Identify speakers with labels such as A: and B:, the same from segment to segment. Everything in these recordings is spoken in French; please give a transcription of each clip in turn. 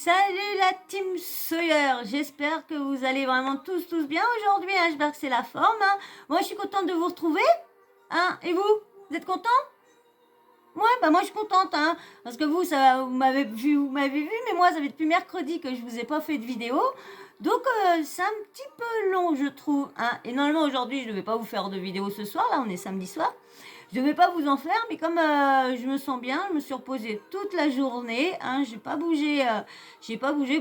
A: Salut la team Sawyer, j'espère que vous allez vraiment tous bien aujourd'hui, hein. J'espère que c'est la forme, hein. Moi je suis contente de vous retrouver, hein. Et vous êtes contents? Ouais, bah moi je suis contente, hein, parce que vous m'avez vu, mais moi ça fait depuis mercredi que je vous ai pas fait de vidéo, donc c'est un petit peu long je trouve, hein. Et normalement aujourd'hui je ne devais pas vous faire de vidéo ce soir, là on est samedi soir. Je ne vais pas vous en faire, mais comme je me sens bien, je me suis reposée toute la journée, hein, j'ai pas bougé,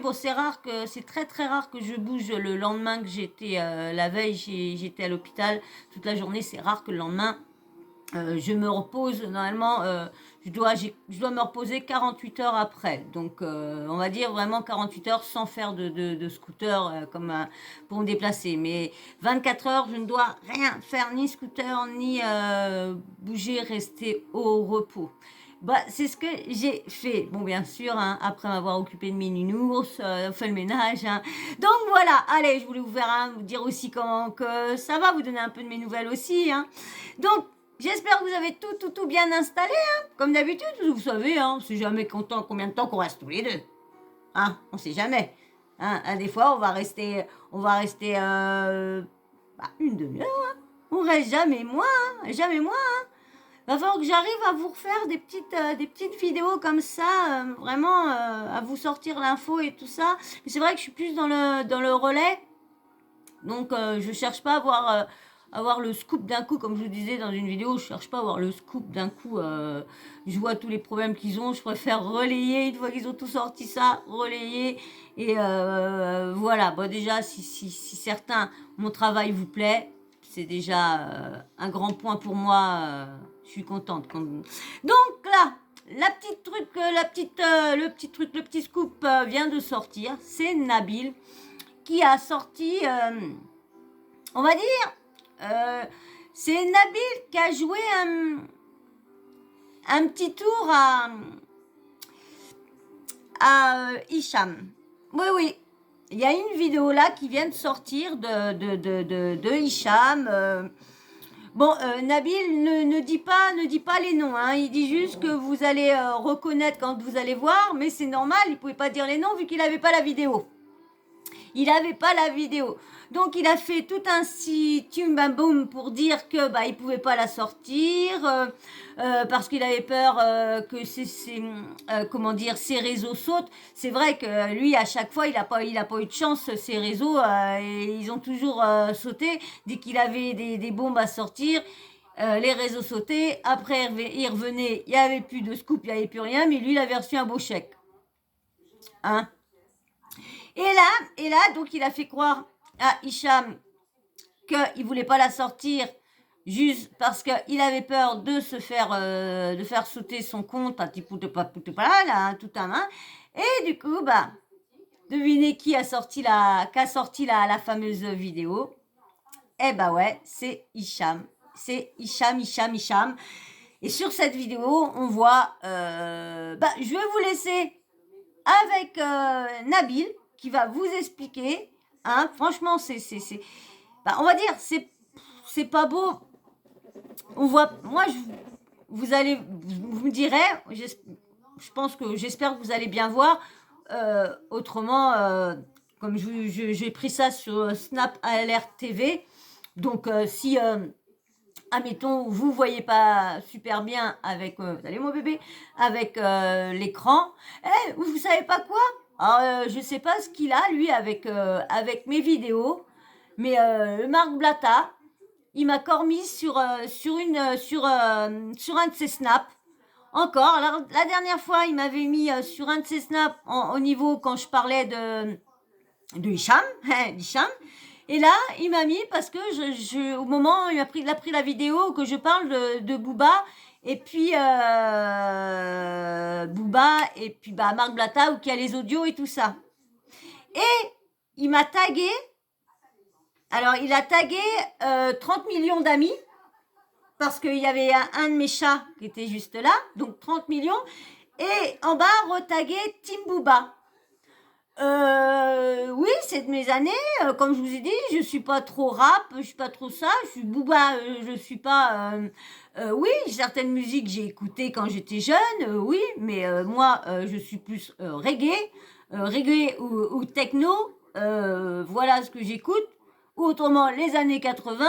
A: Bon, c'est très rare que je bouge le lendemain que j'étais la veille, j'étais à l'hôpital toute la journée. C'est rare que le lendemain je me repose normalement. Je dois me reposer 48 heures après. Donc, on va dire vraiment 48 heures sans faire de scooter pour me déplacer. Mais 24 heures, je ne dois rien faire, ni scooter, ni bouger, rester au repos. Bah, c'est ce que j'ai fait. Bon, bien sûr, hein, après m'avoir occupé de mes nounours, fait le ménage, hein. Donc voilà, allez, je voulais vous faire vous dire aussi comment que ça va, vous donner un peu de mes nouvelles aussi, hein. Donc, j'espère que vous avez tout bien installé, hein. Comme d'habitude, vous savez, hein, on sait jamais combien de temps qu'on reste tous les deux. Hein, on sait jamais. Hein, des fois, on va rester une demi-heure. Hein. On reste jamais moins, hein, jamais moins. Hein. Va falloir que j'arrive à vous refaire des petites vidéos comme ça, vraiment à vous sortir l'info et tout ça. Mais c'est vrai que je suis plus dans le relais. Donc, je cherche pas à avoir le scoop d'un coup, comme je vous disais dans une vidéo, je cherche pas à avoir le scoop d'un coup. Je vois tous les problèmes qu'ils ont, je préfère relayer, une fois qu'ils ont tout sorti ça, relayer. Et voilà, bon, déjà, si certains, mon travail vous plaît, c'est déjà un grand point pour moi. Je suis contente. Donc là, le petit scoop vient de sortir. C'est Nabil qui a sorti, on va dire, c'est Nabil qui a joué un petit tour à Hicham. Oui, il y a une vidéo là qui vient de sortir de Hicham. Bon, Nabil ne dit pas les noms, hein. Il dit juste que vous allez reconnaître quand vous allez voir, mais c'est normal, il ne pouvait pas dire les noms vu qu'il n'avait pas la vidéo. Il n'avait pas la vidéo. Donc il a fait tout un situm bam boum pour dire que il pouvait pas la sortir parce qu'il avait peur que ses réseaux sautent. C'est vrai que lui à chaque fois il a pas eu de chance, ses réseaux et ils ont toujours sauté dès qu'il avait des bombes à sortir. Les réseaux sautaient, après il revenait, il n'y avait plus de scoop, il n'y avait plus rien, mais lui il avait reçu un beau chèque. Hein? Et là, donc il a fait croire à Hicham qu'il voulait pas la sortir juste parce qu'il avait peur de de faire sauter son compte, un petit peu de pas là, tout à main. Et du coup, devinez qui a sorti la fameuse vidéo. Eh ouais, c'est Hicham. C'est Hicham. Et sur cette vidéo, on voit, je vais vous laisser avec Nabil qui va vous expliquer. Hein, franchement, on va dire, c'est pas beau. On voit, vous me direz, je pense que j'espère que vous allez bien voir. Autrement, comme j'ai pris ça sur Snap Alert TV, donc si admettons, vous voyez pas super bien avec, allez mon bébé, avec l'écran. Vous savez pas quoi? Alors, je sais pas ce qu'il a lui avec mes vidéos, mais Marc Blatta, il m'a encore mis sur un de ses snaps. Encore. Alors la dernière fois, il m'avait mis sur un de ses snaps au niveau quand je parlais de Hicham, d'Hicham. Et là, il m'a mis parce que au moment où il a pris la vidéo que je parle de Booba et puis Marc Blatta où il y a les audios et tout ça. Et il m'a tagué. Alors, il a tagué 30 millions d'amis parce qu'il y avait un de mes chats qui était juste là, donc 30 millions. Et en bas, retagué Team Booba. Oui, c'est de mes années. Comme je vous ai dit, je suis pas trop rap, je suis pas trop ça. Je suis Booba, je suis pas. Oui, certaines musiques j'ai écoutées quand j'étais jeune, oui, mais moi je suis plus reggae. reggae ou techno, voilà ce que j'écoute. Ou autrement, les années 80.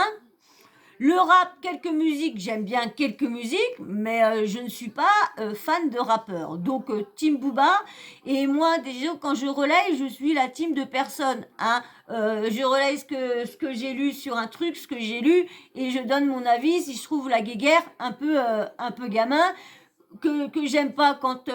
A: Le rap, quelques musiques, j'aime bien quelques musiques, mais je ne suis pas fan de rappeurs. Donc, team Booba, et moi, déjà, quand je relaye, je suis la team de personne. Hein. Je relaye ce que j'ai lu sur un truc, ce que j'ai lu, et je donne mon avis si je trouve la guéguerre un peu gamin, que j'aime pas quand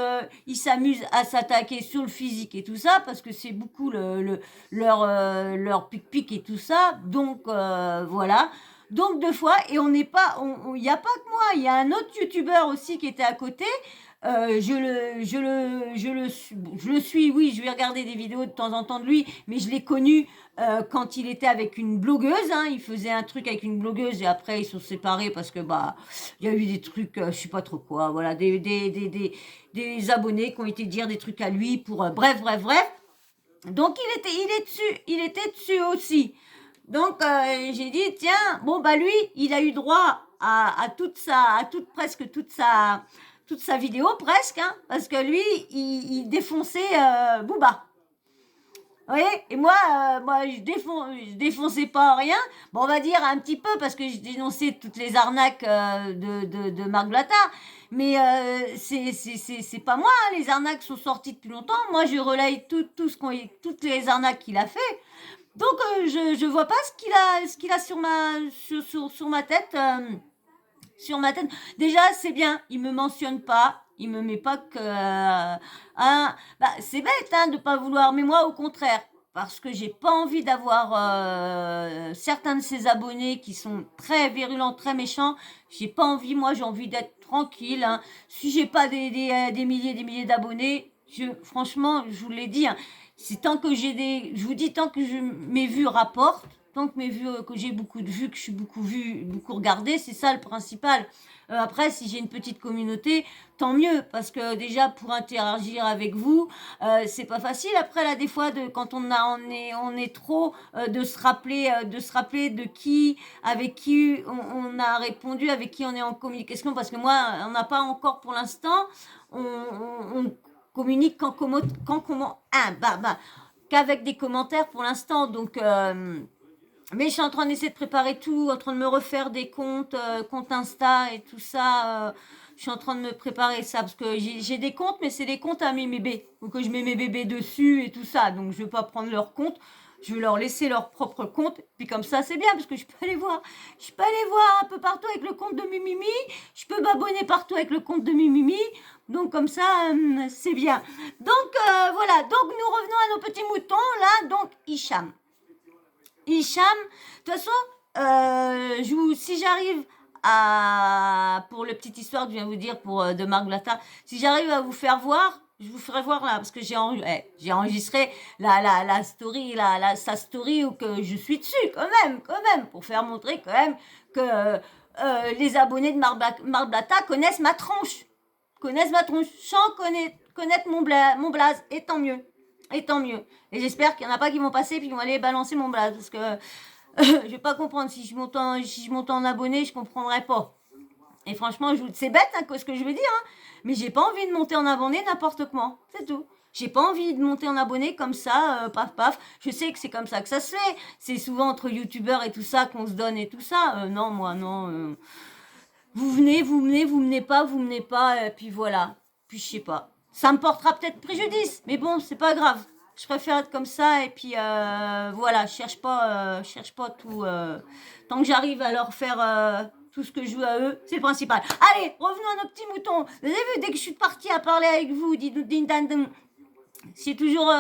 A: ils s'amusent à s'attaquer sur le physique et tout ça, parce que c'est beaucoup leur pic-pic et tout ça. Donc, voilà. Donc deux fois, et on n'est pas, il n'y a pas que moi, il y a un autre youtubeur aussi qui était à côté. Je le suis, oui, je vais regarder des vidéos de temps en temps de lui, mais je l'ai connu quand il était avec une blogueuse. Hein, il faisait un truc avec une blogueuse et après ils sont séparés parce que bah il y a eu des trucs, je sais pas trop quoi, voilà, des abonnés qui ont été dire des trucs à lui pour bref. Donc il était dessus aussi. Donc j'ai dit tiens, bon bah lui, il a eu droit presque toute sa vidéo presque, hein, parce que lui, il défonçait Booba. Vous voyez, et moi je défonçais pas rien. Bon, on va dire un petit peu parce que je dénonçais toutes les arnaques de Marc Blattard. Mais c'est pas moi, hein, les arnaques sont sorties depuis longtemps. Moi, je relaye toutes les arnaques qu'il a fait. Donc, je vois pas ce qu'il a sur ma tête. Sur ma tête. Déjà, c'est bien, il me mentionne pas. Il me met pas que... bah, c'est bête hein, de pas vouloir, mais moi, au contraire. Parce que j'ai pas envie d'avoir certains de ses abonnés qui sont très virulents, très méchants. J'ai pas envie, moi, j'ai envie d'être tranquille. Hein. Si j'ai pas des milliers d'abonnés, franchement, je vous l'ai dit, hein, c'est tant que je vous dis, tant que mes vues rapportent, tant que mes vues, que j'ai beaucoup de vues, que je suis beaucoup regardée, c'est ça le principal. Après, si j'ai une petite communauté, tant mieux, parce que déjà pour interagir avec vous, c'est pas facile. Après là, des fois, quand on est trop, de se rappeler de qui, avec qui on a répondu, avec qui on est en communication, parce que moi, on n'a pas encore pour l'instant, on communique qu'avec des commentaires pour l'instant, donc. Mais je suis en train d'essayer de préparer tout, en train de me refaire des comptes Insta et tout ça. Je suis en train de me préparer ça parce que j'ai des comptes, mais c'est des comptes à mes bébés. Donc que je mets mes bébés dessus et tout ça. Donc je ne vais pas prendre leur compte. Je vais leur laisser leur propre compte. Puis comme ça, c'est bien parce que je peux aller voir. Je peux aller voir un peu partout avec le compte de Mimimi. Je peux m'abonner partout avec le compte de Mimimi. Donc comme ça, c'est bien. Donc voilà. Donc nous revenons à nos petits moutons là. Donc Hicham. Hicham, de toute façon, si j'arrive pour le petite histoire que je viens de vous dire de Marc Blattard, si j'arrive à vous faire voir, je vous ferai voir là, parce que j'ai enregistré la story, sa story où que je suis dessus, quand même, pour faire montrer quand même que les abonnés de Marc Blattard connaissent ma tronche, sans connaître mon blaze, et tant mieux. Et tant mieux. Et j'espère qu'il n'y en a pas qui vont passer et qui vont aller balancer mon blaze. Parce que je vais pas comprendre. Si je monte en abonné, je comprendrai pas. Et franchement, c'est bête hein, ce que je veux dire. Hein, mais j'ai pas envie de monter en abonné n'importe comment. C'est tout. J'ai pas envie de monter en abonné comme ça, paf. Je sais que c'est comme ça que ça se fait. C'est souvent entre youtubeurs et tout ça qu'on se donne et tout ça. Non, moi, non. Vous venez, vous venez pas. Et puis voilà. Puis je sais pas. Ça me portera peut-être préjudice, mais bon, c'est pas grave. Je préfère être comme ça et puis voilà, cherche pas tout. Tant que j'arrive à leur faire tout ce que je veux à eux, c'est le principal. Allez, revenons à nos petits moutons. Vous avez vu, dès que je suis partie à parler avec vous, c'est toujours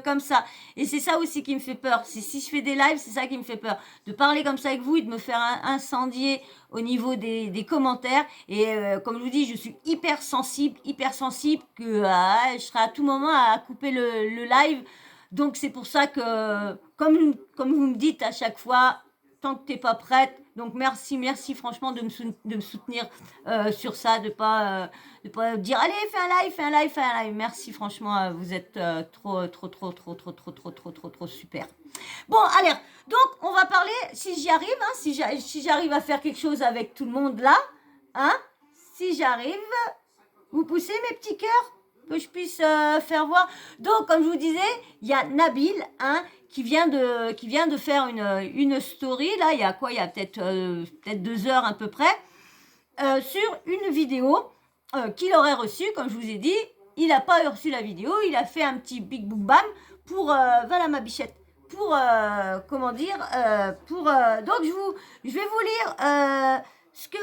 A: comme ça. Et c'est ça aussi qui me fait peur. Si je fais des lives, c'est ça qui me fait peur. De parler comme ça avec vous et de me faire incendier au niveau des commentaires. Et comme je vous dis, je suis hyper sensible que je serai à tout moment à couper le live. Donc c'est pour ça que, comme vous me dites à chaque fois, tant que t'es pas prête. Donc merci franchement de me soutenir sur ça, de pas dire allez fais un live. Merci franchement, vous êtes trop super. Bon allez, donc on va parler si j'y arrive, hein, si j'arrive à faire quelque chose avec tout le monde là, hein, si j'arrive, vous poussez mes petits cœurs. que je puisse faire voir. Donc, comme je vous disais, il y a Nabil, hein, qui vient de faire une story, là, il y a quoi? Il y a peut-être 2 heures à peu près, sur une vidéo qu'il aurait reçue, comme je vous ai dit. Il n'a pas reçu la vidéo, il a fait un petit big boom bam pour, voilà ma bichette, pour, comment dire, donc je vais vous lire ce que,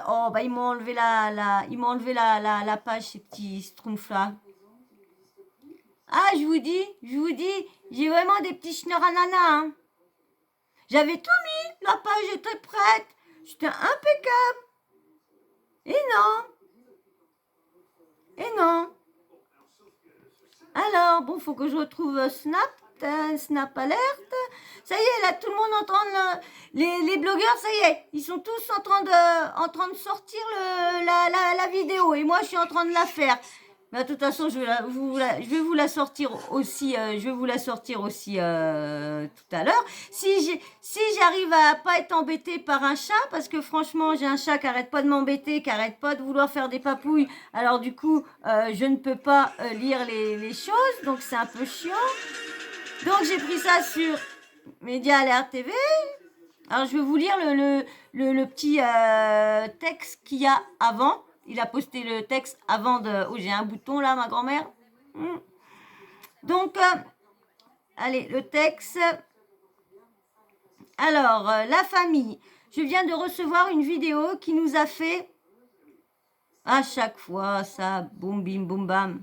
A: oh bah ils m'ont enlevé la page, ces petits schtroumpfs là. Ah, je vous dis, j'ai vraiment des petits schnorranana, hein. J'avais tout mis, la page était prête, j'étais impeccable. Et non, et non. Alors, bon, faut que je retrouve Snap Alert. Ça y est, là, tout le monde entend les blogueurs, ça y est, ils sont tous en train de sortir la vidéo. Et moi, je suis en train de la faire. Mais de toute façon, je vais vous la sortir aussi, tout à l'heure. Si j'arrive à pas être embêtée par un chat, parce que franchement, j'ai un chat qui arrête pas de m'embêter, qui arrête pas de vouloir faire des papouilles. Alors du coup, je ne peux pas lire les choses, donc c'est un peu chiant. Donc j'ai pris ça sur Média Alert TV. Alors je vais vous lire le petit texte qu'il y a avant. Il a posté le texte avant de... Oh, j'ai un bouton là, ma grand-mère. Donc, allez, le texte. Alors, la famille. Je viens de recevoir une vidéo qui nous a fait... À chaque fois, ça, boum, bim, boum, bam.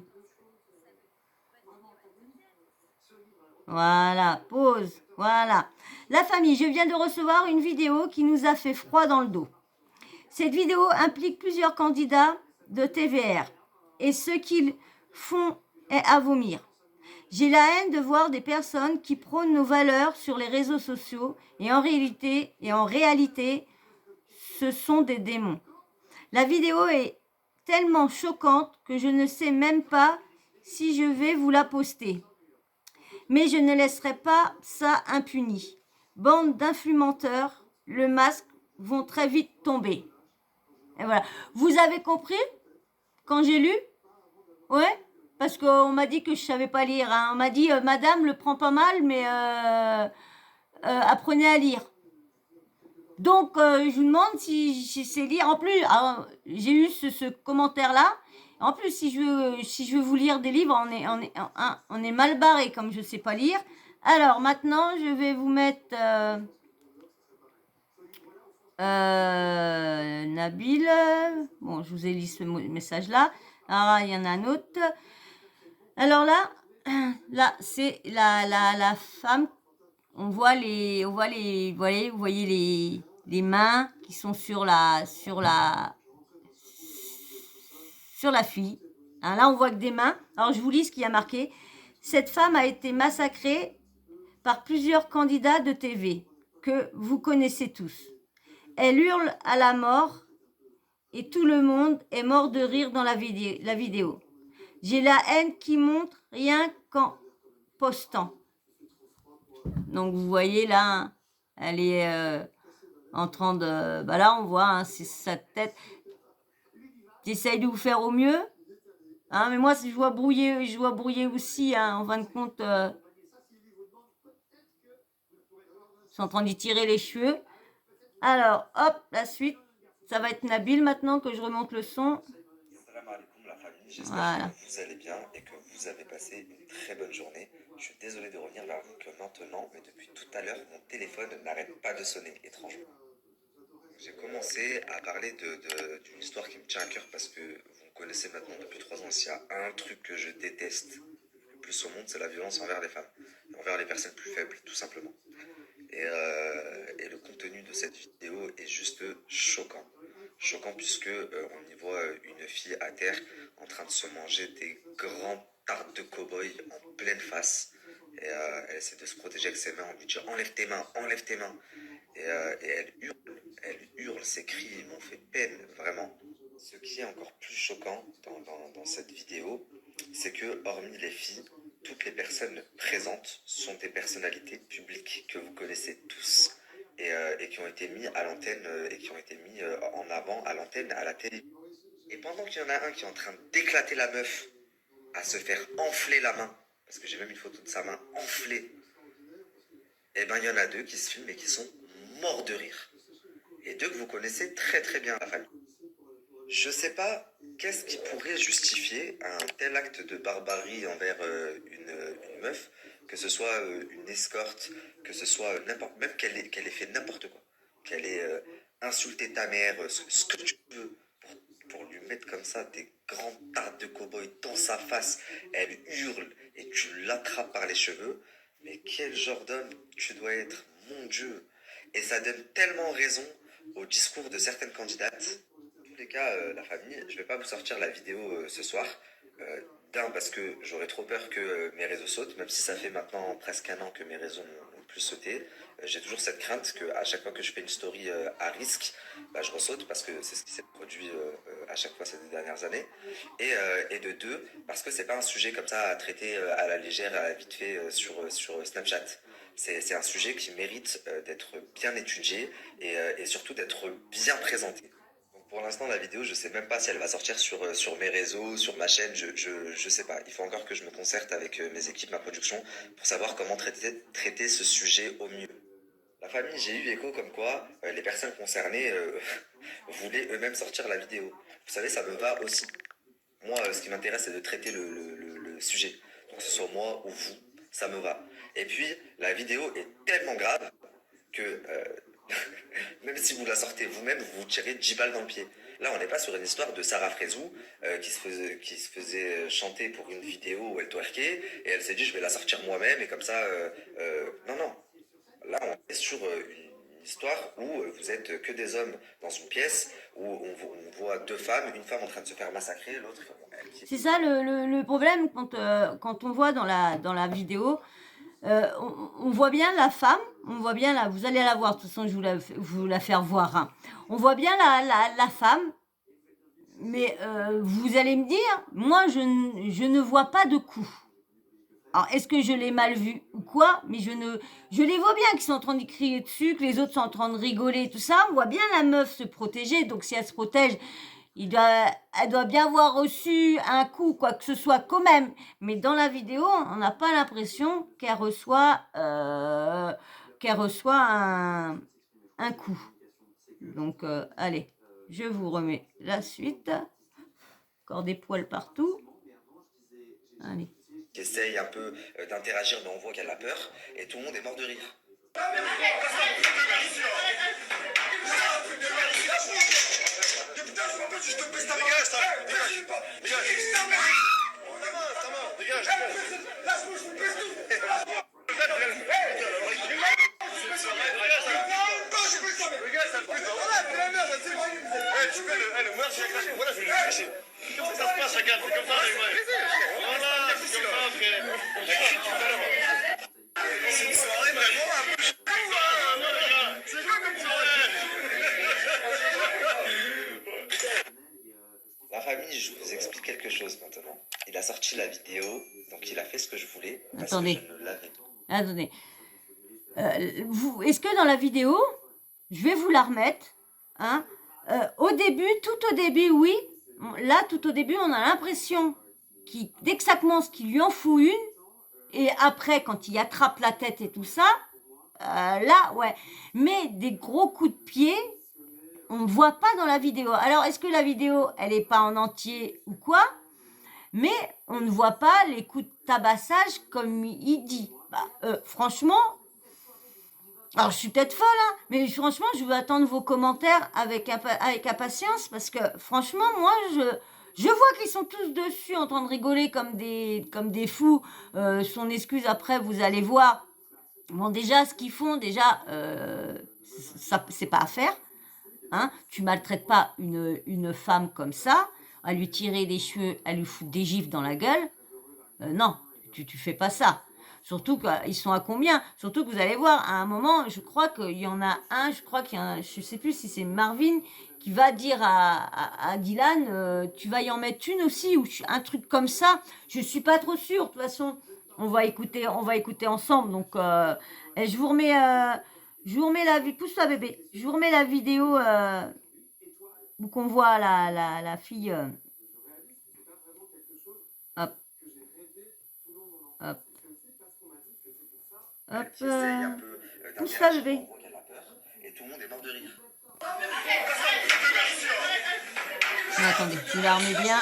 A: Voilà, pause. Voilà. La famille, je viens de recevoir une vidéo qui nous a fait froid dans le dos. Cette vidéo implique plusieurs candidats de TVR et ce qu'ils font est à vomir. J'ai la haine de voir des personnes qui prônent nos valeurs sur les réseaux sociaux et en réalité, ce sont des démons. La vidéo est tellement choquante que je ne sais même pas si je vais vous la poster. Mais je ne laisserai pas ça impuni. Bande d'influenceurs, le masque vont très vite tomber. Et voilà. Vous avez compris quand j'ai lu? Ouais, parce qu'on m'a dit que je savais pas lire, hein. On m'a dit, madame, le prend pas mal, mais apprenez à lire. Donc, je vous demande si je sais lire. En plus, j'ai eu ce commentaire-là. En plus, si je veux vous lire des livres, on est mal barré comme je sais pas lire. Alors, maintenant, je vais vous mettre Nabil. Bon, je vous ai lu ce message-là. Alors, il y en a un autre. Alors là, c'est la femme. On voit vous voyez les mains qui sont sur la fille. Hein, là, on voit que des mains. Alors, je vous lis ce qui a marqué. Cette femme a été massacrée par plusieurs candidats de TV que vous connaissez tous. Elle hurle à la mort et tout le monde est mort de rire dans la vidéo. J'ai la haine qui monte rien qu'en postant. Donc vous voyez là, elle est en train de... Bah là on voit, hein, c'est sa tête. J'essaye de vous faire au mieux. Hein, mais moi je vois brouiller aussi, hein, en fin de compte. Ils sont en train d'y tirer les cheveux. Alors, hop, la suite. Ça va être Nabil maintenant que je remonte le son.
B: Salam alaikum la famille, j'espère que vous allez bien et que vous avez passé une très bonne journée. Je suis désolé de revenir vers vous que maintenant, mais depuis tout à l'heure, mon téléphone n'arrête pas de sonner, étrangement. J'ai commencé à parler d'une histoire qui me tient à cœur parce que vous me connaissez maintenant depuis 3 ans. S'il y a un truc que je déteste le plus au monde, c'est la violence envers les femmes, envers les personnes plus faibles, tout simplement. Et le contenu de cette vidéo est juste choquant. Choquant puisque on y voit une fille à terre en train de se manger des grands tartes de cow-boy en pleine face. Et elle essaie de se protéger avec ses mains en lui disant enlève tes mains, enlève tes mains. Et elle hurle, ses cris m'ont fait peine, vraiment. Ce qui est encore plus choquant dans cette vidéo, c'est que, hormis les filles, toutes les personnes présentes sont des personnalités publiques que vous connaissez tous et qui ont été mis à l'antenne et qui ont été mis en avant à l'antenne, à la télé. Et pendant qu'il y en a un qui est en train d'éclater la meuf à se faire enfler la main, parce que j'ai même une photo de sa main enflée, et ben il y en a deux qui se filment et qui sont morts de rire. Et deux que vous connaissez très très bien, la famille. Je sais pas qu'est-ce qui pourrait justifier un tel acte de barbarie envers une meuf, que ce soit une escorte, que ce soit n'importe, même qu'elle ait fait n'importe quoi, qu'elle ait insulté ta mère, ce que tu veux, pour lui mettre comme ça des grandes tartes de cow-boy dans sa face, elle hurle et tu l'attrapes par les cheveux. Mais quel genre d'homme tu dois être, mon Dieu! Et ça donne tellement raison au discours de certaines candidates. Dans tous les cas, la famille, je vais pas vous sortir la vidéo ce soir. Euh, D'un, parce que j'aurais trop peur que mes réseaux sautent, même si ça fait maintenant presque un an que mes réseaux n'ont plus sauté. J'ai toujours cette crainte qu'à chaque fois que je fais une story à risque, bah, je ressaute, parce que c'est ce qui s'est produit à chaque fois ces 2 dernières années. Et de deux, parce que c'est pas un sujet comme ça à traiter à la légère, à la vite fait sur Snapchat. C'est un sujet qui mérite d'être bien étudié et surtout d'être bien présenté. Donc pour l'instant, la vidéo, je sais même pas si elle va sortir sur mes réseaux, sur ma chaîne, je sais pas. Il faut encore que je me concerte avec mes équipes, ma production, pour savoir comment traiter ce sujet au mieux. La famille, j'ai eu écho comme quoi les personnes concernées voulaient eux-mêmes sortir la vidéo. Vous savez, ça me va aussi. Moi, ce qui m'intéresse, c'est de traiter le sujet. Donc, que ce soit moi ou vous, ça me va. Et puis, la vidéo est tellement grave que même si vous la sortez vous-même, vous vous tirez 10 balles dans le pied. Là, on n'est pas sur une histoire de Sarah Frézou qui se faisait chanter pour une vidéo où elle twerkait et elle s'est dit je vais la sortir moi-même et comme ça. Non, non. Là, on est sur une histoire où vous êtes que des hommes dans une pièce, où on voit deux femmes, une femme en train de se faire massacrer, l'autre...
A: C'est ça le problème quand on voit dans la vidéo. On voit bien la femme, on voit bien vous allez la voir, de toute façon je vous la faire voir. Hein. On voit bien la femme, mais vous allez me dire, moi je ne vois pas de coups. Alors, est-ce que je l'ai mal vu ou quoi? Mais je les vois bien qui sont en train de crier dessus, que les autres sont en train de rigoler, tout ça. On voit bien la meuf se protéger. Donc, si elle se protège, elle doit bien avoir reçu un coup, quoi que ce soit quand même. Mais dans la vidéo, on n'a pas l'impression qu'elle reçoit un coup. Donc, allez, je vous remets la suite. Encore des poils partout. Allez.
B: Qui essaye un peu d'interagir, mais on voit qu'elle a peur, et tout le monde est mort de rire.
C: Comment ça se passe, regarde, c'est comme ça, voilà, c'est comme ça, frère. C'est une soirée vraiment un peu... C'est quoi comme soirée?
B: La famille, je vous explique quelque chose maintenant. Il a sorti la vidéo, donc il a fait ce que je voulais, parce
A: Attendez.
B: que je ne l'avais pas.
A: Attendez. Est-ce que dans la vidéo, je vais vous la remettre, hein, au début, tout au début, oui. Là, tout au début, on a l'impression dès que ça commence, qu'il lui en fout une. Et après, quand il attrape la tête et tout ça, là, ouais. Mais des gros coups de pied, on ne voit pas dans la vidéo. Alors, est-ce que la vidéo, elle n'est pas en entier ou quoi? Mais on ne voit pas les coups de tabassage comme il dit. Franchement, alors je suis peut-être folle, hein, mais franchement, je veux attendre vos commentaires avec impatience parce que franchement, moi, je vois qu'ils sont tous dessus en train de rigoler comme des fous. Son excuse après, vous allez voir. Bon, déjà, ce qu'ils font, déjà, ça, c'est pas à faire. Hein, tu maltraites pas une femme comme ça, à lui tirer les cheveux, à lui foutre des gifles dans la gueule. Non, tu fais pas ça. Surtout qu'ils sont à combien? Surtout que vous allez voir, à un moment, je crois qu'il y en a un, je sais plus si c'est Marvin, qui va dire à Dylan, tu vas y en mettre une aussi, ou un truc comme ça. Je suis pas trop sûre, de toute façon. On va écouter ensemble. Donc, et je vous remets la vidéo. Pousse-toi, bébé. Je vous remets la vidéo où qu'on voit la fille. Hop. Hop,
B: qui essaye un peu
A: pousse ça,
B: d'interagir,
A: bébé.
B: on voit qu'elle a peur, et tout le monde est mort de rire.
A: Attendez, je la remets bien.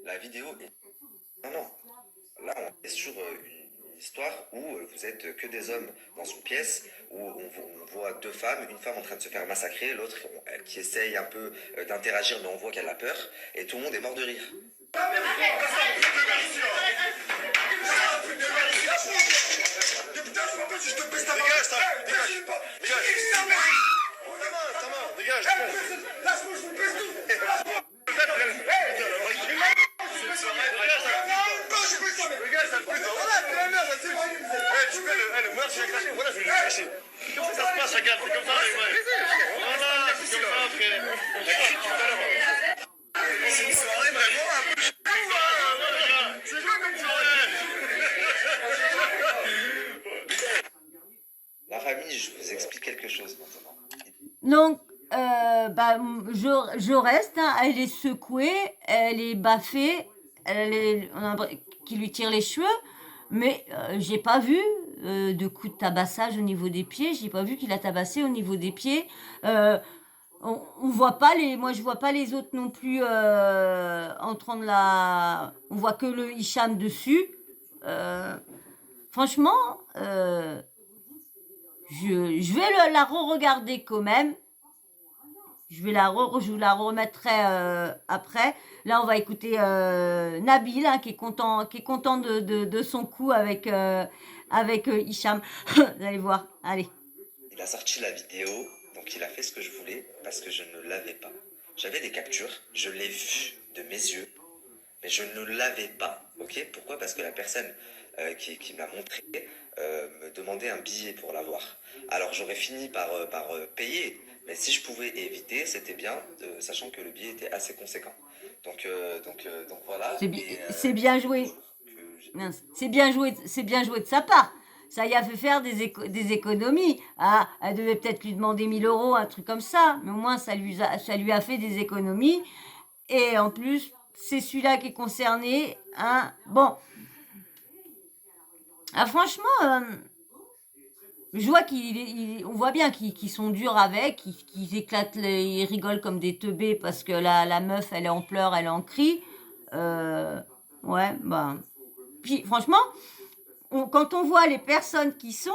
B: La vidéo est... Non, non. Là, on est sur une histoire où vous êtes que des hommes dans une pièce, où on voit deux femmes, une femme en train de se faire massacrer, l'autre qui essaye un peu d'interagir, mais on voit qu'elle a peur, et tout le monde est mort de rire.
C: Dégage, ça, dégage. Dégage. Lâche-moi, je vous pèse tout. Regarde, ça pue. Voilà, c'est la merde, ça tue. Tu fais le meurtre, je vais cacher. Voilà, je vais le cacher. Comment ça se passe, regarde, c'est comme ça, les mecs. Voilà, c'est comme ça, frère. La crie tout à l'heure. C'est une soirée vraiment un peu chou, hein. C'est quoi comme soirée?
B: La famille, je vous explique quelque chose maintenant.
A: Donc, bah, je reste, hein, elle est secouée, elle est baffée, on a l'impression qu'il lui tire les cheveux, mais j'ai pas vu de coup de tabassage au niveau des pieds, j'ai pas vu qu'il a tabassé au niveau des pieds. On voit pas moi je vois pas les autres non plus en train de on voit que le Hicham dessus. Franchement, je vais la re-regarder quand même. Je vous la remettrai après. Là, on va écouter Nabil, hein, qui est content de son coup avec Hicham. Vous allez voir. Allez.
B: Il a sorti la vidéo, donc il a fait ce que je voulais, parce que je ne l'avais pas. J'avais des captures, je l'ai vu de mes yeux, mais je ne l'avais pas. Ok? Pourquoi? Parce que la personne qui me l'a montré me demandait un billet pour l'avoir. Alors j'aurais fini par payer, mais si je pouvais éviter, c'était bien, sachant que le billet était assez conséquent. Donc voilà.
A: C'est bien joué. C'est bien joué de sa part. Ça y a fait faire des économies. Ah, elle devait peut-être lui demander 1000 euros, un truc comme ça. Mais au moins, ça lui a fait des économies. Et en plus, c'est celui-là qui est concerné. Hein. Bon. Ah, franchement, je vois on voit bien qu'ils sont durs avec, qu'ils éclatent, ils rigolent comme des teubés parce que la meuf, elle est en pleurs, elle est en cris. Ouais, ben. Puis, franchement, quand on voit les personnes qui sont,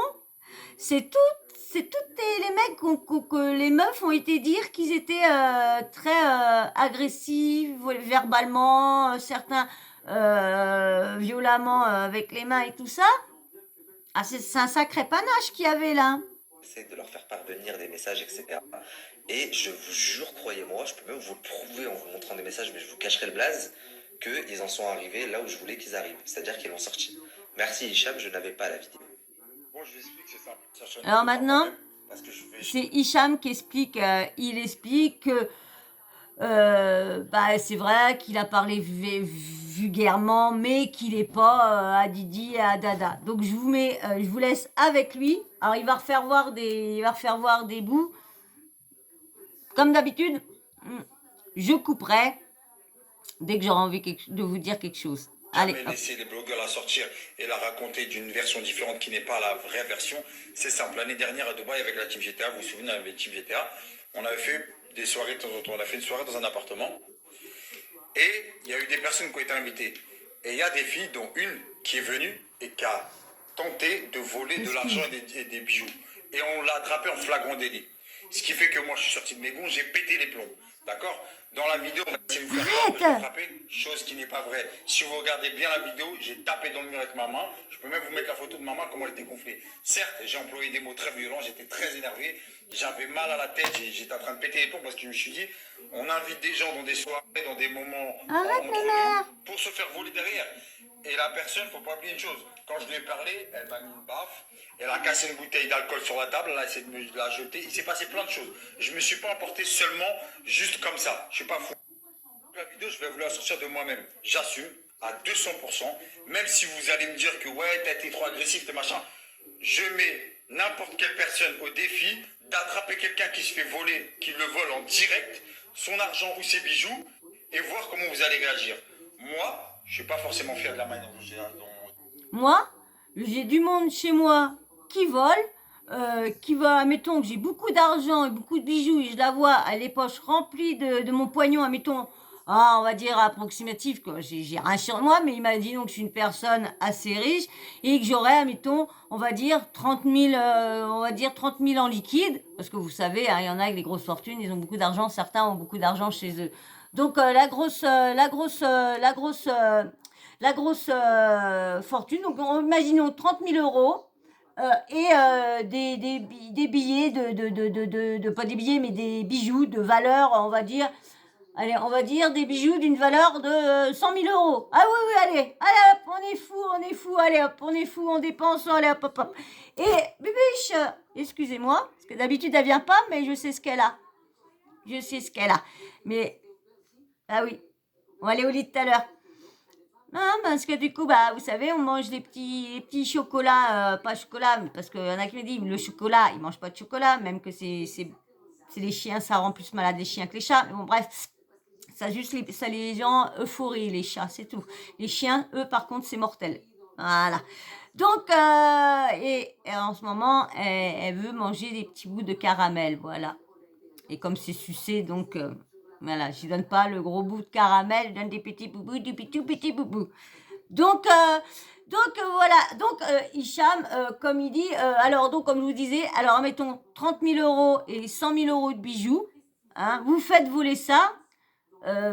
A: c'est toutes les mecs que les meufs ont été dire qu'ils étaient très agressifs verbalement, certains violemment avec les mains et tout ça. Ah, c'est un sacré panache qu'il y avait là.
B: J'essaie de leur faire parvenir des messages, etc. Et je vous jure, croyez-moi, je peux même vous le prouver en vous montrant des messages, mais je vous cacherai le blaze, qu'ils en sont arrivés là où je voulais qu'ils arrivent. C'est-à-dire qu'ils l'ont sorti. Merci Hicham, je n'avais pas la vidéo.
C: Bon, je lui explique, c'est simple.
A: Alors maintenant, c'est Hicham qui explique, il explique que bah, c'est vrai qu'il a parlé vulgairement, mais qu'il n'est pas à Didi et à Dada. Donc je vous laisse avec lui. Alors il va refaire voir des bouts. Comme d'habitude, je couperai dès que j'aurai envie de vous dire quelque chose. Allez.
C: Jamais laisser les blogueurs la sortir et la raconter d'une version différente qui n'est pas la vraie version. C'est simple. L'année dernière à Dubaï avec la Team GTA, vous vous souvenez, avec la Team GTA, on avait fait des soirées de temps en temps. On a fait une soirée dans un appartement et il y a eu des personnes qui ont été invitées. Et il y a des filles, dont une qui est venue et qui a tenté de voler de l'argent et des bijoux. Et on l'a attrapé en flagrant délit. Ce qui fait que moi je suis sorti de mes gonds, j'ai pété les plombs. D'accord? Dans la vidéo, on a essayé de me faire frapper, chose qui n'est pas vraie. Si vous regardez bien la vidéo, j'ai tapé dans le mur avec ma main. Je peux même vous mettre la photo de ma main, comment elle était gonflée. Certes, j'ai employé des mots très violents, j'étais très énervé. J'avais mal à la tête, j'étais en train de péter les plombs parce que je me suis dit, on invite des gens dans des soirées, dans des moments entre nous, pour se faire voler derrière. Et la personne, faut pas oublier une chose. Quand je lui ai parlé, elle m'a mis une baffe. Elle a cassé une bouteille d'alcool sur la table. Elle a essayé de me la jeter. Il s'est passé plein de choses. Je me suis pas emporté seulement juste comme ça. Je suis pas fou. La vidéo, je vais vous la sortir de moi-même. J'assume à 200%. Même si vous allez me dire que ouais, t'as été trop agressif, t'es machin. Je mets n'importe quelle personne au défi d'attraper quelqu'un qui se fait voler, qui le vole en direct, son argent ou ses bijoux, et voir comment vous allez réagir. Moi, je suis pas forcément fier de la manière dont j'ai...
A: Moi, j'ai du monde chez moi qui vole, qui va, admettons que j'ai beaucoup d'argent et beaucoup de bijoux et je la vois, à les poches remplies de mon poignon, admettons, on va dire approximatif, quoi. J'ai rien sur moi, mais imaginons que je suis une personne assez riche et que j'aurais, admettons, on va dire 30 000, on va dire 30 000 en liquide, parce que vous savez, hein, il y en a avec des grosses fortunes, ils ont beaucoup d'argent, certains ont beaucoup d'argent chez eux. Donc la grosse fortune. Donc, imaginons 30 000 euros et des billets pas des billets, mais des bijoux de valeur, on va dire. Allez, on va dire des bijoux d'une valeur de 100 000 euros. Ah oui, oui, allez, hop, on est fou, allez, hop, on est fou, on dépense, allez, hop, hop, hop. Et Bibiche, excusez-moi, parce que d'habitude, elle vient pas, mais je sais ce qu'elle a. Je sais ce qu'elle a. Mais, ah oui, on va aller au lit tout à l'heure. Non, parce que du coup, bah, vous savez, on mange les petits chocolats, pas chocolat, mais parce qu'il y en a qui me disent, le chocolat, ils mangent pas de chocolat, même que c'est les chiens, ça rend plus malade les chiens que les chats. Mais bon, bref, ça les gens euphorie, les chats, c'est tout. Les chiens, eux, par contre, c'est mortel. Voilà. Donc, et en ce moment, elle veut manger des petits bouts de caramel, voilà. Et comme c'est sucé, donc, voilà, je donne pas le gros bout de caramel, je donne des petits boubous, du tout petit boubou. Donc, voilà. Donc, Hicham, comme il dit, alors, donc, comme je vous disais, alors, mettons 30 000 euros et 100 000 euros de bijoux. Hein, vous faites voler ça.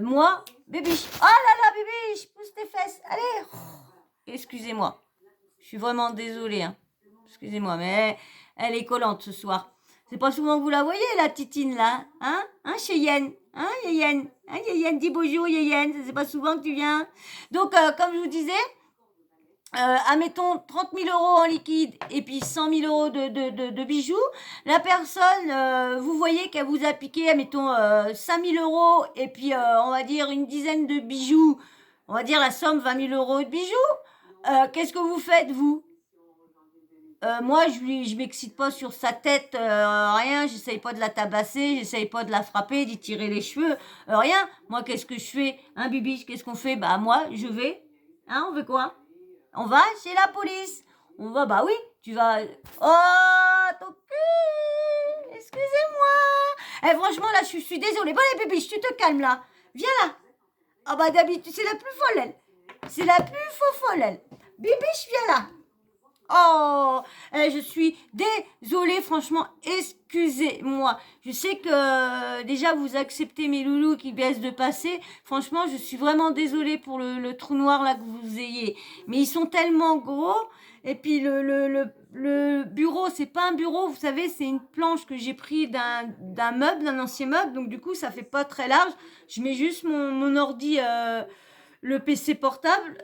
A: Moi, bébiche. Oh là là, bébiche, pousse tes fesses. Allez. Excusez-moi. Je suis vraiment désolée. Hein. Excusez-moi, mais elle est collante ce soir. C'est pas souvent que vous la voyez, la titine, là. Hein, Cheyenne. Hein, Yéyenne. Hein, Yéyenne, dis bonjour, Yéyenne. C'est pas souvent que tu viens. Donc, comme je vous disais, admettons 30 000 euros en liquide et puis 100 000 euros de bijoux. La personne, vous voyez qu'elle vous a piqué, admettons 5 000 euros et puis on va dire une dizaine de bijoux. On va dire la somme 20 000 euros de bijoux. Qu'est-ce que vous faites, vous? Moi, je m'excite pas sur sa tête, rien. J'essaye pas de la tabasser, j'essaye pas de la frapper, d'y tirer les cheveux, rien. Moi, qu'est-ce que je fais? Hein, Bibi, qu'est-ce qu'on fait? Bah, moi, je vais. Hein, on fait quoi? On va chez la police. On va, bah oui, tu vas. Oh, ton cul! Excusez-moi! Eh, franchement, là, je suis désolée. Bon, les bébés, tu te calmes, là. Viens là. Ah, bah, d'habitude, c'est la plus folle, elle. C'est la plus folle, elle. Bibiche, viens là. Oh, je suis désolée, franchement, excusez-moi. Je sais que déjà vous acceptez mes loulous qui baissent de passer. Franchement, je suis vraiment désolée pour le trou noir là que vous ayez. Mais ils sont tellement gros. Et puis le bureau, c'est pas un bureau, vous savez, c'est une planche que j'ai pris d'un meuble, d'un ancien meuble. Donc du coup, ça fait pas très large. Je mets juste mon ordi. Le PC portable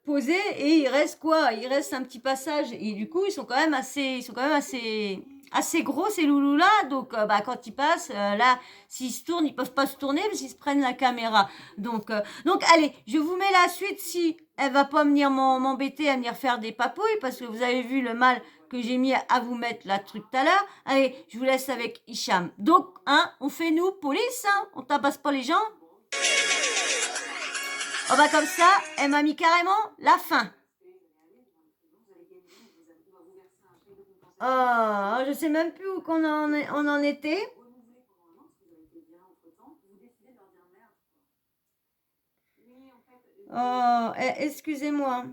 A: posé et il reste quoi? Il reste un petit passage et du coup ils sont quand même assez gros ces loulous là, donc bah quand ils passent là, s'ils se tournent ils peuvent pas se tourner parce qu'ils se prennent la caméra, donc allez, je vous mets la suite si elle va pas venir m'embêter à venir faire des papouilles parce que vous avez vu le mal que j'ai mis à vous mettre la truc tout à l'heure. Allez, je vous laisse avec Hicham. Donc on fait nous police, on tabasse pas les gens. Oh bah comme ça, elle m'a mis carrément la faim. Oh, je sais même plus où on en était. Oh, excusez-moi.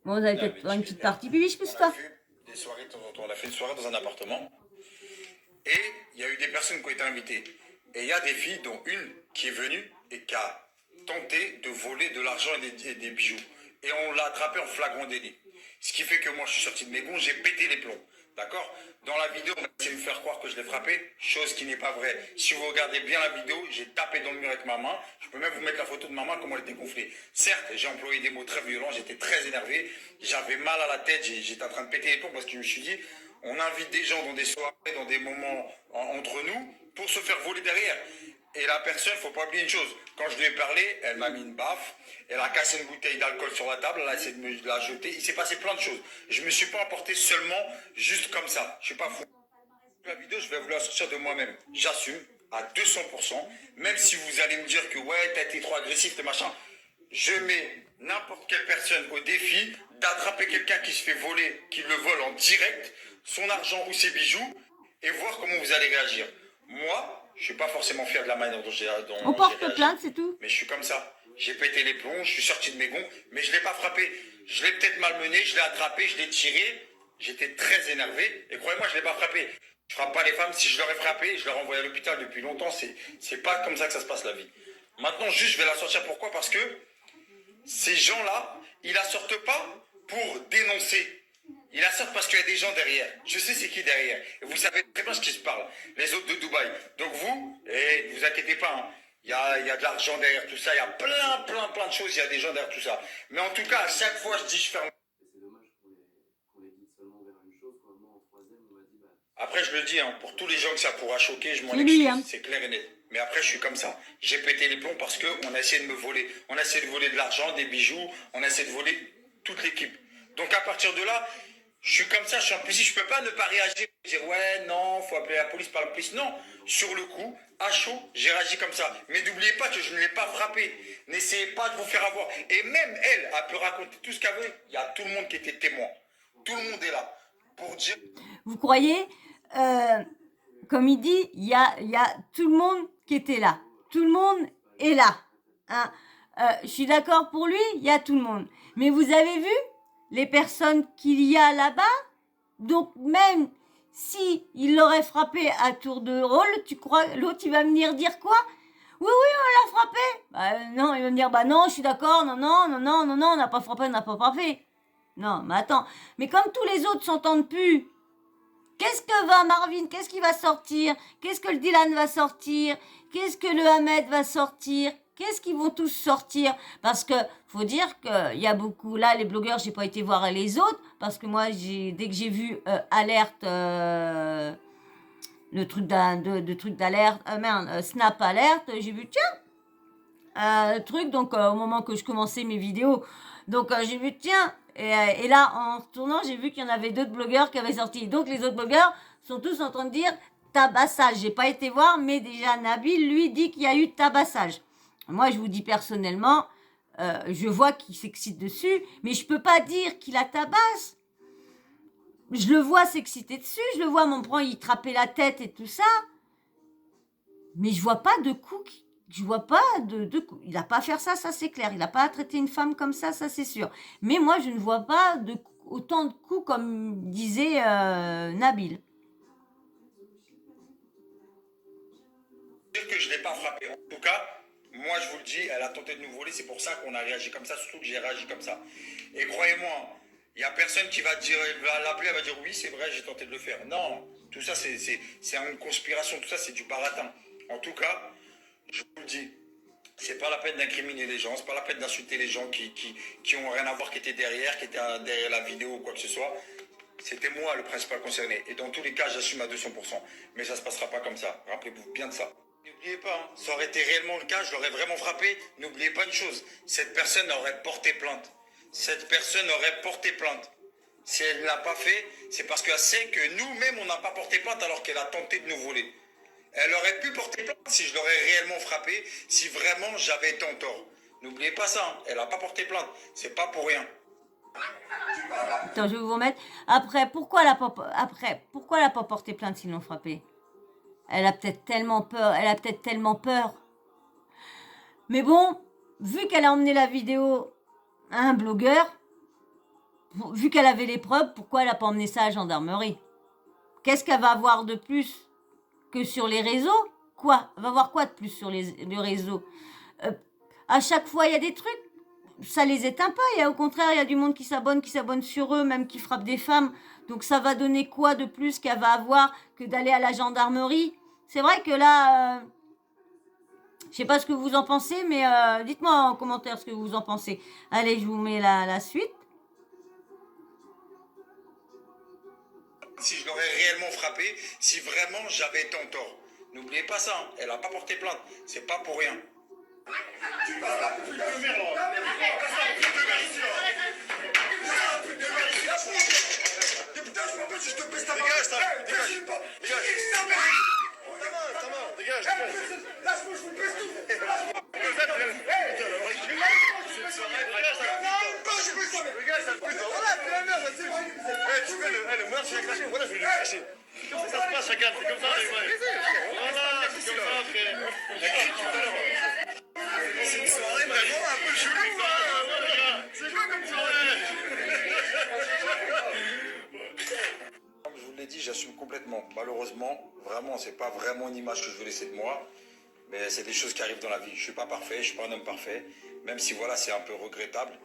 A: Bon, vous allez peut-être faire une petite partie. Bibi, je pousse pas.
C: Des soirées de temps en temps. On a fait une soirée dans un appartement. Et il y a eu des personnes qui ont été invitées. Et il y a des filles, dont une qui est venue et qui a tenté de voler de l'argent et des bijoux. Et on l'a attrapé en flagrant délit. Ce qui fait que moi, je suis sorti de mes gonds, j'ai pété les plombs. D'accord? Dans la vidéo, on a essayé de me faire croire que je l'ai frappé, chose qui n'est pas vraie. Si vous regardez bien la vidéo, j'ai tapé dans le mur avec ma main. Je peux même vous mettre la photo de ma main, comment elle était gonflée. Certes, j'ai employé des mots très violents, j'étais très énervé, j'avais mal à la tête, j'étais en train de péter les plombs parce que je me suis dit, on invite des gens dans des soirées, dans des moments entre nous, pour se faire voler derrière. Et la personne, faut pas oublier une chose. Quand je lui ai parlé, elle m'a mis une baffe. Elle a cassé une bouteille d'alcool sur la table. Elle a essayé de me la jeter. Il s'est passé plein de choses. Je me suis pas emporté seulement juste comme ça. Je suis pas fou. La vidéo, je vais vous la sortir de moi-même. J'assume à 200%. Même si vous allez me dire que ouais, t'as été trop agressif, t'es machin. Je mets n'importe quelle personne au défi d'attraper quelqu'un qui se fait voler, qui le vole en direct, son argent ou ses bijoux, et voir comment vous allez réagir. Moi, je suis pas forcément fier de la manière dont j'ai
A: On porte
C: réagi,
A: plainte, c'est tout.
C: mais je suis comme ça. J'ai pété les plombs, je suis sorti de mes gonds, mais je l'ai pas frappé. Je l'ai peut-être malmené, je l'ai attrapé, je l'ai tiré. J'étais très énervé, et croyez-moi, je l'ai pas frappé. Je frappe pas les femmes. Si je l'aurais frappé, je l'aurais envoyé à l'hôpital depuis longtemps. C'est pas comme ça que ça se passe la vie. Maintenant, juste, je vais la sortir. Pourquoi? Parce que ces gens-là, ils la sortent pas pour dénoncer. Ils la sortent parce qu'il y a des gens derrière. Je sais c'est qui derrière. Et vous savez très bien ce qui se parle. Les autres de Dubaï. Donc vous, et vous inquiétez pas, hein, il y a de l'argent derrière tout ça. Il y a plein de choses. Il y a des gens derrière tout ça. Mais en tout cas, à chaque fois, je dis, je ferme.
D: C'est dommage qu'on les guide seulement vers une chose. Quoi. Moi, en troisième, on m'a dit, bah,
C: Après, je le dis, hein, pour tous les gens que ça pourra choquer, je m'en
A: C'est lui,
C: excuse.
A: hein.
C: C'est clair et net. Mais après, je suis comme ça. J'ai pété les plombs parce qu'on a essayé de me voler. On a essayé de voler de l'argent, des bijoux. On a essayé de voler toute l'équipe. Donc, à partir de là, je suis comme ça. Je suis impulsif. Je peux pas ne pas réagir. Dire, ouais, non, faut appeler la police par la police. Non. Sur le coup, à chaud, j'ai réagi comme ça. Mais n'oubliez pas que je ne l'ai pas frappé. N'essayez pas de vous faire avoir. Et même elle peut raconter tout ce qu'elle veut. Il y a tout le monde qui était témoin. Tout le monde est là. Pour dire.
A: Vous croyez, comme il dit, il y a tout le monde qui était là. Tout le monde est là. Hein. Je suis d'accord pour lui, il y a tout le monde. Mais vous avez vu les personnes qu'il y a là-bas? Donc même si il l'aurait frappé à tour de rôle, tu crois l'autre il va venir dire quoi? Oui, on l'a frappé. Bah, non, il va me dire bah non, je suis d'accord, non, on n'a pas frappé, on n'a pas frappé. Non, mais attends, mais comme tous les autres s'entendent plus, qu'est-ce que va Marvin? Qu'est-ce qui va sortir? Qu'est-ce que le Dylan va sortir? Qu'est-ce que le Ahmed va sortir? Qu'est-ce qu'ils vont tous sortir? Parce que faut dire qu'il y a beaucoup là les blogueurs. J'ai pas été voir les autres parce que moi dès que j'ai vu alerte le truc de truc d'alerte Snap alerte, j'ai vu tiens le truc donc au moment que je commençais mes vidéos donc j'ai vu tiens. Et là, en retournant, j'ai vu qu'il y en avait d'autres blogueurs qui avaient sorti. Donc, les autres blogueurs sont tous en train de dire tabassage. J'ai pas été voir, mais déjà, Nabil, lui, dit qu'il y a eu tabassage. Moi, je vous dis personnellement, je vois qu'il s'excite dessus, mais je peux pas dire qu'il la tabasse. Je le vois s'exciter dessus, je le vois, mon prend, il trappait la tête et tout ça. Mais je vois pas de coups je vois pas de coups. Il n'a pas à faire ça, ça c'est clair. Il n'a pas à traiter une femme comme ça c'est sûr. Mais moi, je ne vois pas autant de coups comme disait Nabil.
C: Dire que je ne l'ai pas frappé. En tout cas, moi je vous le dis, elle a tenté de nous voler, c'est pour ça qu'on a réagi comme ça, surtout que j'ai réagi comme ça. Et croyez-moi, il n'y a personne qui va dire, elle va l'appeler, elle va dire oui, c'est vrai, j'ai tenté de le faire. Non, tout ça c'est une conspiration, tout ça c'est du baratin. En tout cas, je vous le dis, c'est pas la peine d'incriminer les gens, c'est pas la peine d'insulter les gens qui ont rien à voir, qui étaient derrière derrière la vidéo ou quoi que ce soit. C'était moi le principal concerné. Et dans tous les cas, j'assume à 200%. Mais ça se passera pas comme ça. Rappelez-vous bien de ça. N'oubliez pas, hein, ça aurait été réellement le cas, je l'aurais vraiment frappé. N'oubliez pas une chose, cette personne aurait porté plainte. Cette personne aurait porté plainte. Si elle ne l'a pas fait, c'est parce qu'elle sait que nous-mêmes, on n'a pas porté plainte alors qu'elle a tenté de nous voler. Elle aurait pu porter plainte si je l'aurais réellement frappé, si vraiment j'avais été en tort. N'oubliez pas ça, hein, elle n'a pas porté plainte. C'est pas pour rien.
A: Attends, je vais vous remettre. Après, pourquoi elle n'a pas porté plainte s'ils l'ont frappé? Elle a peut-être tellement peur. Mais bon, vu qu'elle a emmené la vidéo à un blogueur, vu qu'elle avait les preuves, pourquoi elle n'a pas emmené ça à la gendarmerie? Qu'est-ce qu'elle va avoir de plus que sur les réseaux? Quoi? Elle va voir quoi de plus sur les réseaux? À chaque fois, il y a des trucs. Ça les éteint pas. Au contraire, il y a du monde qui s'abonne sur eux, même qui frappe des femmes. Donc ça va donner quoi de plus qu'elle va avoir que d'aller à la gendarmerie? C'est vrai que là, je sais pas ce que vous en pensez, mais dites-moi en commentaire ce que vous en pensez. Allez, je vous mets la suite.
C: Si je l'aurais réellement frappé, si vraiment j'avais été en tort. N'oubliez pas ça, hein. Elle n'a pas porté plainte. C'est pas pour rien. C'est une soirée vraiment un peu chelou, hein. C'est quoi comme soirée? Comme je vous l'ai dit, j'assume complètement. Malheureusement, vraiment, c'est pas vraiment une image que je veux laisser de moi. Mais c'est des choses qui arrivent dans la vie. Je suis pas parfait, je suis pas un homme parfait. Même si voilà, c'est un peu regrettable.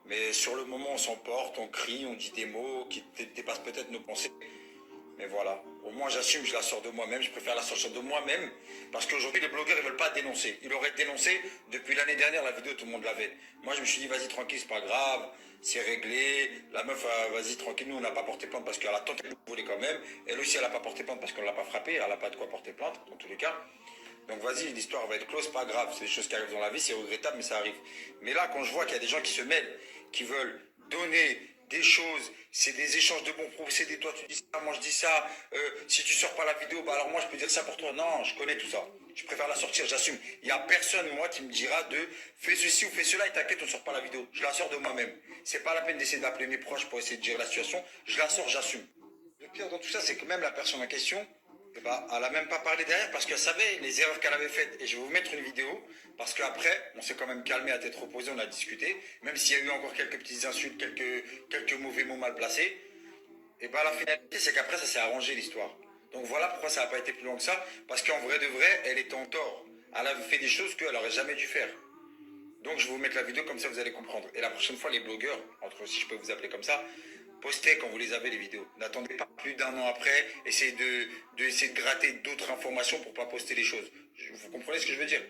C: Mais sur le moment, on s'emporte, on crie, on dit des mots qui dépassent peut-être nos pensées. Mais voilà, au moins j'assume, je la sors de moi-même, je préfère la sortir de moi-même, parce qu'aujourd'hui les blogueurs ils veulent pas dénoncer. Ils auraient dénoncé depuis l'année dernière, la vidéo tout le monde l'avait. Moi je me suis dit vas-y tranquille, c'est pas grave, c'est réglé. La meuf, vas-y tranquille, nous on n'a pas porté plainte parce qu'elle a tenté de nous voler quand même. Elle aussi elle a pas porté plainte parce qu'on l'a pas frappée, elle a pas de quoi porter plainte dans tous les cas. Donc vas-y, l'histoire va être close, pas grave, c'est des choses qui arrivent dans la vie, c'est regrettable mais ça arrive. Mais là quand je vois qu'il y a des gens qui se mêlent, qui veulent donner des choses, c'est des échanges de bons procédés, toi tu dis ça, moi je dis ça, si tu sors pas la vidéo, bah alors moi je peux dire ça pour toi. Non, je connais tout ça, je préfère la sortir, j'assume. Il n'y a personne, moi, qui me dira de fais ceci ou fais cela et t'inquiète, on ne sort pas la vidéo. Je la sors de moi-même. C'est pas la peine d'essayer d'appeler mes proches pour essayer de gérer la situation, je la sors, j'assume. Le pire dans tout ça, c'est que même la personne en question, eh ben, elle n'a même pas parlé derrière parce qu'elle savait les erreurs qu'elle avait faites. Et je vais vous mettre une vidéo parce qu'après, on s'est quand même calmé à tête reposée, on a discuté. Même s'il y a eu encore quelques petites insultes, quelques mauvais mots mal placés. Et bien la finalité, c'est qu'après, ça s'est arrangé l'histoire. Donc voilà pourquoi ça n'a pas été plus long que ça. Parce qu'en vrai de vrai, elle était en tort. Elle avait fait des choses qu'elle n'aurait jamais dû faire. Donc je vais vous mettre la vidéo comme ça, vous allez comprendre. Et la prochaine fois, les blogueurs, entre si je peux vous appeler comme ça, postez quand vous les avez les vidéos. N'attendez pas plus d'un an après, essayez de gratter d'autres informations pour pas poster les choses. Vous comprenez ce que je veux dire?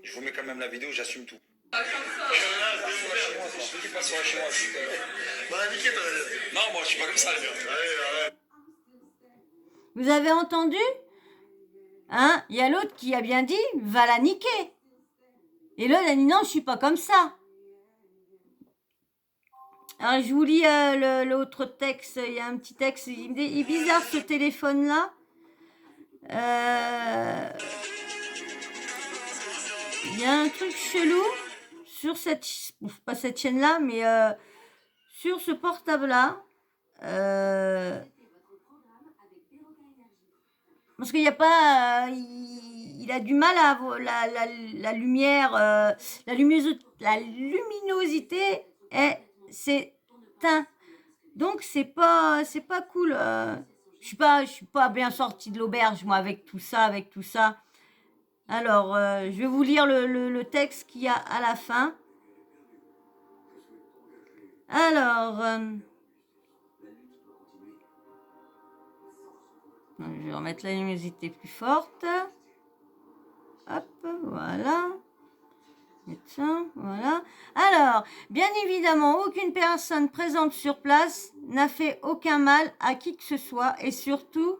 C: Je vous mets quand même la vidéo, j'assume tout. Non, moi je suis pas comme ça, les gars.
A: Vous avez entendu? Hein? Il y a l'autre qui a bien dit, va la niquer. Et l'autre a dit, non, je suis pas comme ça. Alors, je vous lis l'autre texte. Il y a un petit texte. Il est bizarre, ce téléphone-là. Il y a un truc chelou sur cette... Pas cette chaîne-là, mais sur ce portable-là. Parce qu'il n'y a pas... il a du mal à avoir la lumière... la luminosité est... C'est teint. Donc, c'est pas cool. Je suis pas bien sortie de l'auberge, moi, avec tout ça. Alors, je vais vous lire le texte qu'il y a à la fin. Alors, je vais remettre la luminosité plus forte. Hop, voilà. Tiens, voilà. Alors, bien évidemment, aucune personne présente sur place n'a fait aucun mal à qui que ce soit et surtout,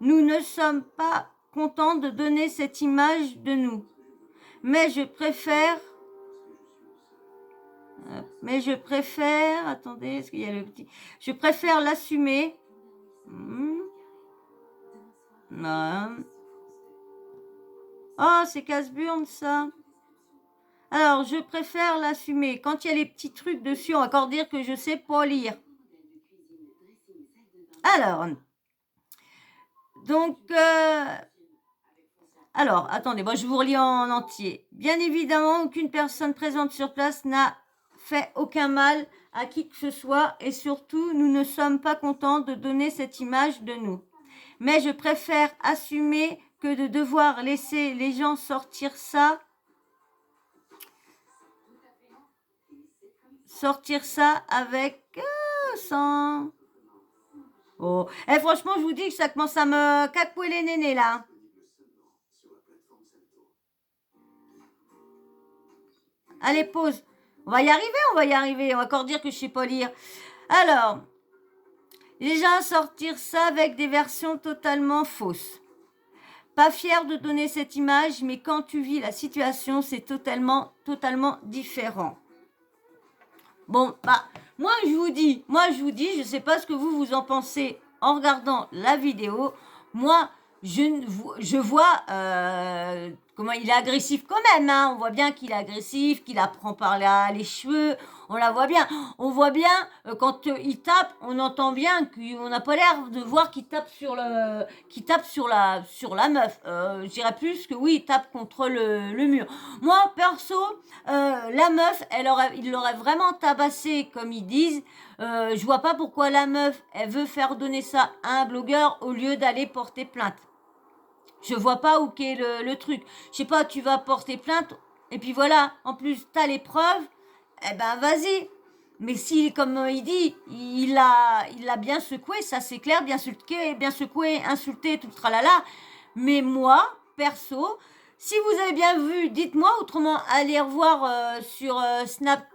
A: nous ne sommes pas contents de donner cette image de nous. Mais je préfère, attendez, est-ce qu'il y a le petit... Je préfère l'assumer. Non. Oh, c'est casse-burne, ça. Alors, je préfère l'assumer. Quand il y a les petits trucs dessus, on va encore dire que je sais pas lire. Alors, donc, alors, attendez, moi je vous relis en entier. Bien évidemment, aucune personne présente sur place n'a fait aucun mal à qui que ce soit et surtout, nous ne sommes pas contents de donner cette image de nous. Mais je préfère assumer que de devoir laisser les gens sortir ça avec sans... Oh, et franchement, je vous dis que ça commence à me cacouer les nénés, là. Allez, pause. On va y arriver. On va encore dire que je sais pas lire. Alors, déjà sortir ça avec des versions totalement fausses. pas fière de donner cette image, mais quand tu vis la situation, c'est totalement différent. Bon, bah, moi je vous dis, je sais pas ce que vous en pensez en regardant la vidéo. Moi, je vois comment il est agressif quand même. Hein. On voit bien qu'il est agressif, qu'il la prend par les cheveux. On la voit bien. On voit bien quand il tape, on entend bien qu'on n'a pas l'air de voir qu'il tape sur la meuf. Je dirais plus que oui, il tape contre le mur. Moi, perso, la meuf, il l'aurait vraiment tabassé comme ils disent. Je vois pas pourquoi la meuf, elle veut faire donner ça à un blogueur au lieu d'aller porter plainte. Je vois pas où qu'est le truc. Je sais pas, tu vas porter plainte et puis voilà. En plus, t'as les preuves. Eh ben, vas-y. Mais si, comme il dit, il l'a bien secoué, ça c'est clair, bien secoué, insulté, tout le tralala. Mais moi, perso, si vous avez bien vu, dites-moi. Autrement, allez revoir sur Snap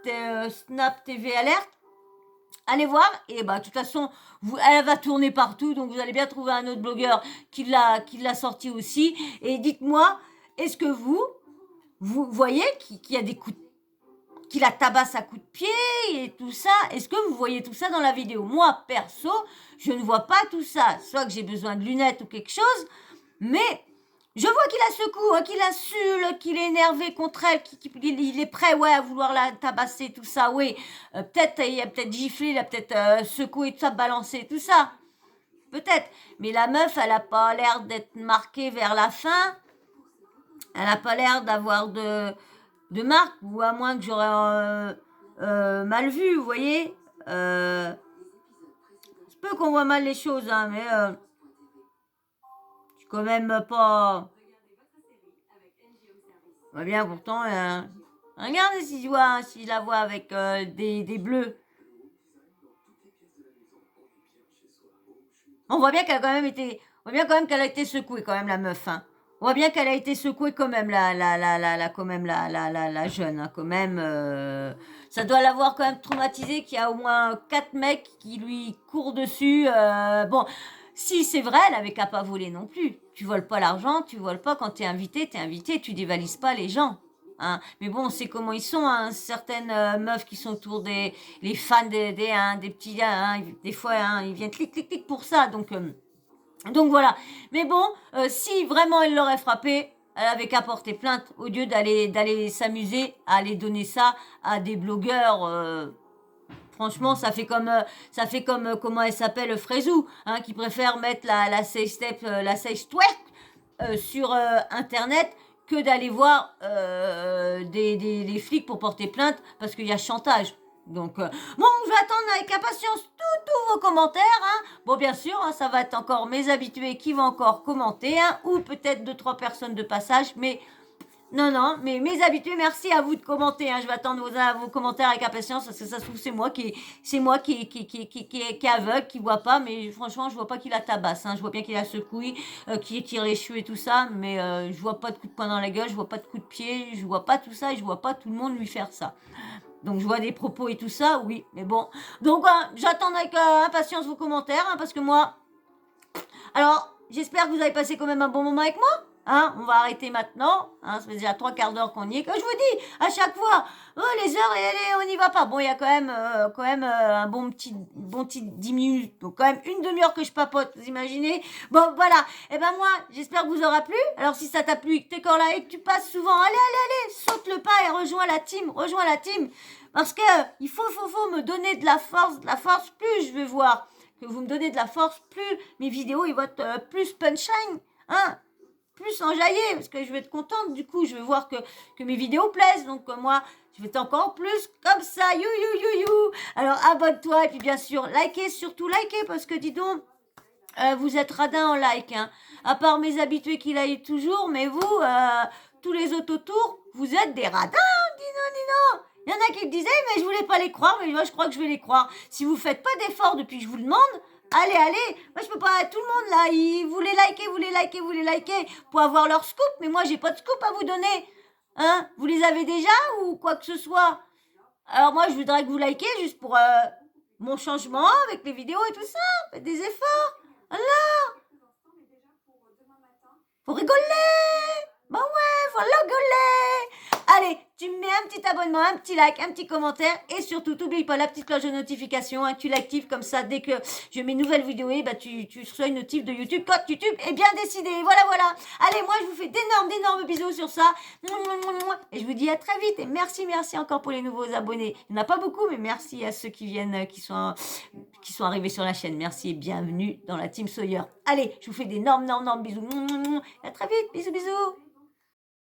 A: TV Alert. Allez voir, et bah de toute façon, elle va tourner partout, donc vous allez bien trouver un autre blogueur qui l'a sorti aussi. Et dites-moi, est-ce que vous voyez qu'il y a des coups, qu'il la tabasse à coups de pied et tout ça? Est-ce que vous voyez tout ça dans la vidéo? Moi, perso, je ne vois pas tout ça. Soit que j'ai besoin de lunettes ou quelque chose, mais je vois qu'il la secoue, qu'il insulte, qu'il est énervé contre elle, qu'il est prêt à vouloir la tabasser, tout ça, oui. Il a peut-être giflé, il a peut-être secoué, tout ça, balancé, tout ça. Peut-être. Mais la meuf, elle n'a pas l'air d'être marquée vers la fin. Elle n'a pas l'air d'avoir de marque, ou à moins que j'aurais mal vu, vous voyez. C'est peu qu'on voit mal les choses, hein, mais je suis quand même pas... On voit bien pourtant, regardez si je la vois avec des bleus. On voit bien qu'elle a quand même été... On voit bien quand même qu'elle a été secouée quand même, la meuf, hein. On voit bien qu'elle a été secouée quand même, la jeune, hein, quand même. Ça doit l'avoir quand même traumatisée, qu'il y a au moins 4 mecs qui lui courent dessus. Bon, si c'est vrai, elle avait qu'à pas voler non plus. Tu voles pas l'argent, tu voles pas quand t'es invité, tu dévalises pas les gens. Hein. Mais bon, c'est comment ils sont, hein, certaines meufs qui sont autour les fans des petits, hein, des fois, hein, ils viennent clic pour ça, donc voilà. Mais bon, si vraiment elle l'aurait frappé, elle avait qu'à porter plainte au lieu d'aller s'amuser à aller donner ça à des blogueurs. Franchement, ça fait comme comment elle s'appelle, Fraisou, hein, qui préfère mettre la safe step, la safe twerk sur Internet que d'aller voir des flics pour porter plainte parce qu'il y a chantage. Donc, bon, je vais attendre avec impatience tous vos commentaires. Hein. Bon, bien sûr, hein, ça va être encore mes habitués qui vont encore commenter, hein, ou peut-être 2-3 personnes de passage, mais... Non, mais mes habitués, merci à vous de commenter. Hein. Je vais attendre vos commentaires avec impatience parce que ça se trouve c'est moi qui est aveugle, qui voit pas. Mais franchement, je vois pas qu'il la tabasse. Hein. Je vois bien qu'il la secouille, qu'il tire les cheveux et tout ça. Mais je vois pas de coup de poing dans la gueule, je vois pas de coup de pied, je vois pas tout ça et je vois pas tout le monde lui faire ça. Donc je vois des propos et tout ça, oui, mais bon. Donc j'attends avec impatience vos commentaires hein, parce que moi... Alors, j'espère que vous avez passé quand même un bon moment avec moi. Hein, on va arrêter maintenant. Hein, ça fait déjà 3/4 d'heure qu'on y est. Comme je vous dis, à chaque fois, les heures, on n'y va pas. Bon, il y a quand même un bon petit 10 minutes. Donc quand même une demi-heure que je papote, vous imaginez. Bon, voilà. Et ben moi, j'espère que vous aura plu. Alors si ça t'a plu et que t'es encore là et que tu passes souvent, allez, saute le pas et rejoins la team. Parce que il faut me donner de la force. Plus je vais voir que vous me donnez de la force, plus mes vidéos, ils vont être plus punchline. Hein, plus enjaillé, parce que je vais être contente, du coup, je vais voir que mes vidéos plaisent, donc moi, je vais être encore plus comme ça, you. Alors, abonne-toi, et puis bien sûr, surtout likez, parce que dis donc, vous êtes radins en like, hein. À part mes habitués qui like toujours, mais vous, tous les autres autour, vous êtes des radins, dis non. Il y en a qui me disaient, mais je voulais pas les croire, mais moi, je crois que je vais les croire. Si vous faites pas d'efforts depuis que je vous le demande, allez, moi je peux pas, tout le monde là, ils voulaient liker pour avoir leur scoop, mais moi j'ai pas de scoop à vous donner, hein, vous les avez déjà ou quoi que ce soit, alors moi je voudrais que vous likez juste pour mon changement avec les vidéos et tout ça, faites des efforts, alors, Faut rigoler. Bah ouais, faut rigoler. Allez, tu me mets un petit abonnement, un petit like, un petit commentaire et surtout, t'oublies pas la petite cloche de notification, hein, tu l'actives comme ça, dès que je mets une nouvelle vidéo, tu reçois une notif de YouTube quand YouTube est bien décidé. Voilà, voilà. Allez, moi, je vous fais d'énormes bisous sur ça. Et je vous dis à très vite et merci encore pour les nouveaux abonnés. Il n'y en a pas beaucoup, mais merci à ceux qui viennent, qui sont arrivés sur la chaîne. Merci et bienvenue dans la Team Sawyer. Allez, je vous fais d'énormes bisous. À très vite, bisous.